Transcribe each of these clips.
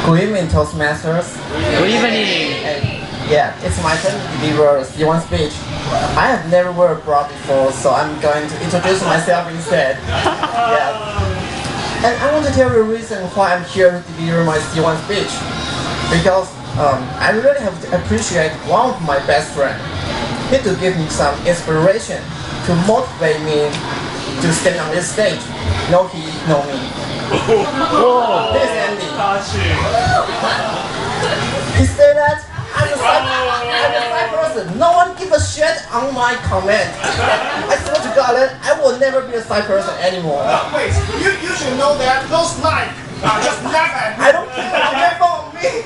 Good evening, Toastmasters. Good evening. Yeah, it's my turn to deliver C1 speech. I have never wore abroad before, so I'm going to introduce myself instead. Yeah. And I want to tell you the reason why I'm here to deliver my C1 speech. Because I really have to appreciate one of my best friends. He to give me some inspiration to motivate me to stand on this stage. No he, no me. Whoa. This is Andy. He said that I'm a side person. No one give a shit on my comment. I swear to God that I will never be a side person anymore. Wait, you should know that those likes are just never. I don't care. Never on me.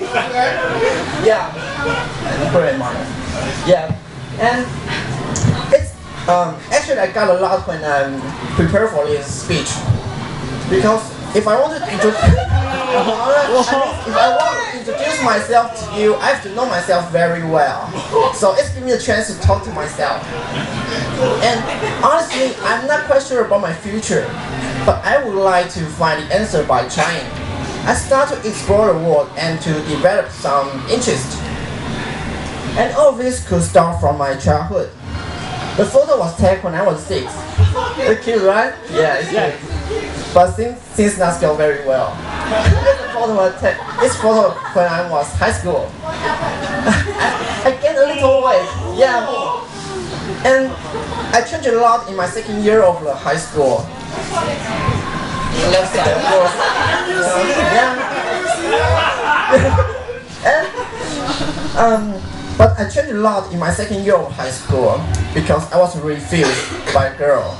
Yeah. Pretty much. Yeah. And it's actually I got a lot when I prepare for this speech because if I want to introduce myself to you, I have to know myself very well. So it's giving me a chance to talk to myself. And honestly, I'm not quite sure about my future, but I would like to find the answer by trying. I start to explore the world and to develop some interest. And all of this could start from my childhood. The photo was taken when I was 6. The cute, right? Yeah, it's cute. But things not go very well. This photo when I was high school. I gained a little weight, yeah. And I changed a lot in my second year of the high school. Left side, of course. And but I changed a lot in my second year of high school because I was refused by a girl.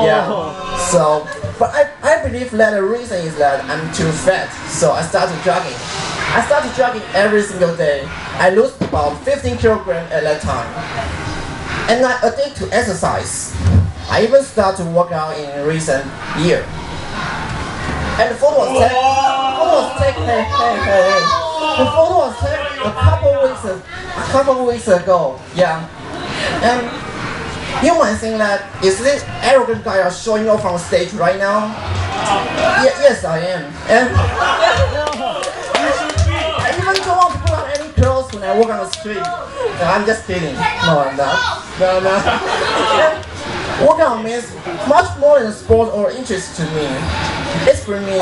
Yeah. So, but I believe that the reason is that I'm too fat. So I started jogging. I started jogging every single day. I lost about 15 kilograms at that time. And I addicted to exercise. I even started to work out in recent year. And the photo was taken. The photo was taken a couple weeks ago. Yeah. And you might think that is this arrogant guy showing off on stage right now? Yes, I am. And I even don't want to put on any clothes when I walk on the street. No, I'm just kidding. No, I'm not. No. Working out means much more than sport or interest to me. It's for me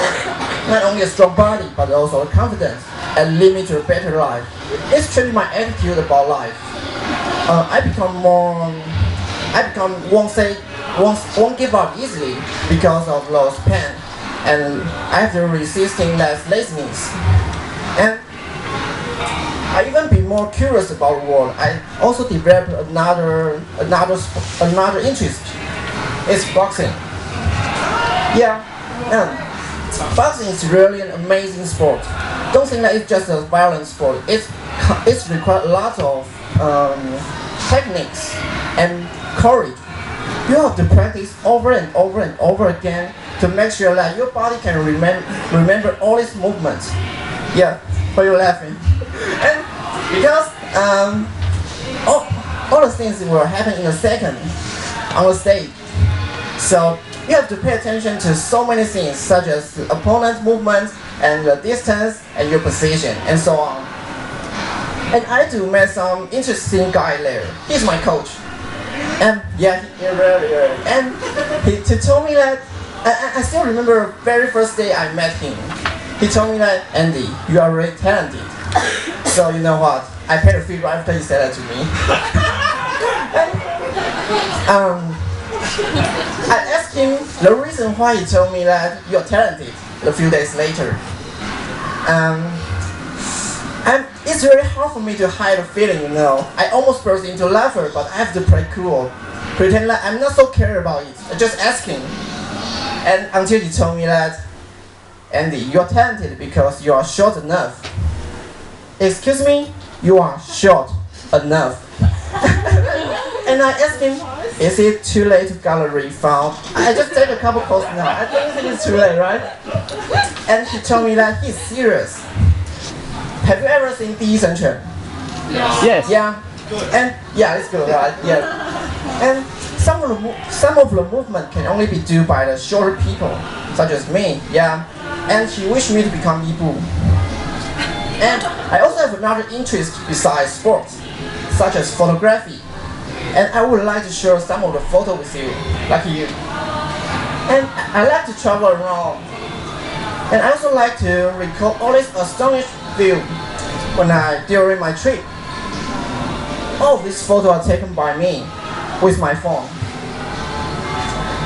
not only a strong body but also confidence and lead me to a better life. It's changed my attitude about life. I won't give up easily because of those pain, and I have to resisting less laziness. And I even be more curious about the world. I also developed another interest. It's boxing. Yeah, and boxing is really an amazing sport. Don't think that it's just a violent sport. It's requires a lot of techniques and courage. You have to practice over and over and over again to make sure that your body can remember all its movements. Yeah, why you're laughing? And because all the things will happen in a second on the stage. So you have to pay attention to so many things such as the opponent's movement and the distance and your position and so on. And I do met some interesting guy there. He's my coach. And yeah, and he told me that I still remember the very first day I met him. He told me that, Andy, you are really talented. So you know what? I paid a fee right after he said that to me. And, I asked him the reason why he told me that you're talented a few days later. And it's very hard for me to hide a feeling, you know. I almost burst into laughter, but I have to play cool. Pretend like I'm not so care about it. I just ask him. And until he told me that, Andy, you're talented because you are short enough. Excuse me? You are short enough. And I asked him, is it too late to gallery found? I just take a couple posts now. I don't think it's too late, right? And he told me that he's serious. Have you ever seen Chen? Yes. Yeah. And yeah, it's good, right? Yeah. And some of the movement can only be done by the shorter people, such as me. Yeah. And he wished me to become Yibu. And I also have another interest besides sports, such as photography. And I would like to share some of the photos with you, like you. And I like to travel around. And I also like to record all this astonishing view during my trip. All of these photos are taken by me with my phone.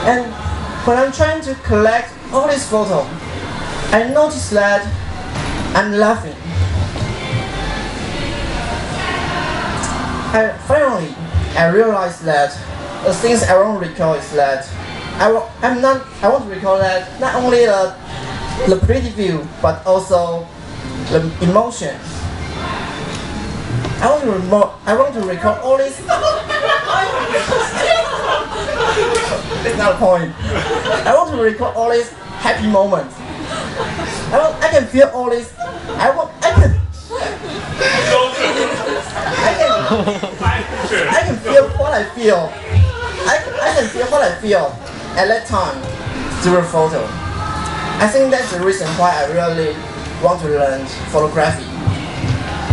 And when I'm trying to collect all these photos, I notice that I'm laughing. I realized that the things I want to recall is that I want to recall that not only the pretty view but also the emotion. I want to record all this. It's not a point. I want to record all these happy moments. I can feel all this. I can feel what I feel. I can feel what I feel at that time through a photo. I think that's the reason why I really want to learn photography.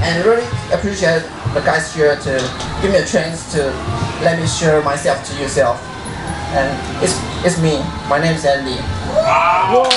And really appreciate the guys here to give me a chance to let me share myself to yourself. And it's me. My name is Andy. Wow.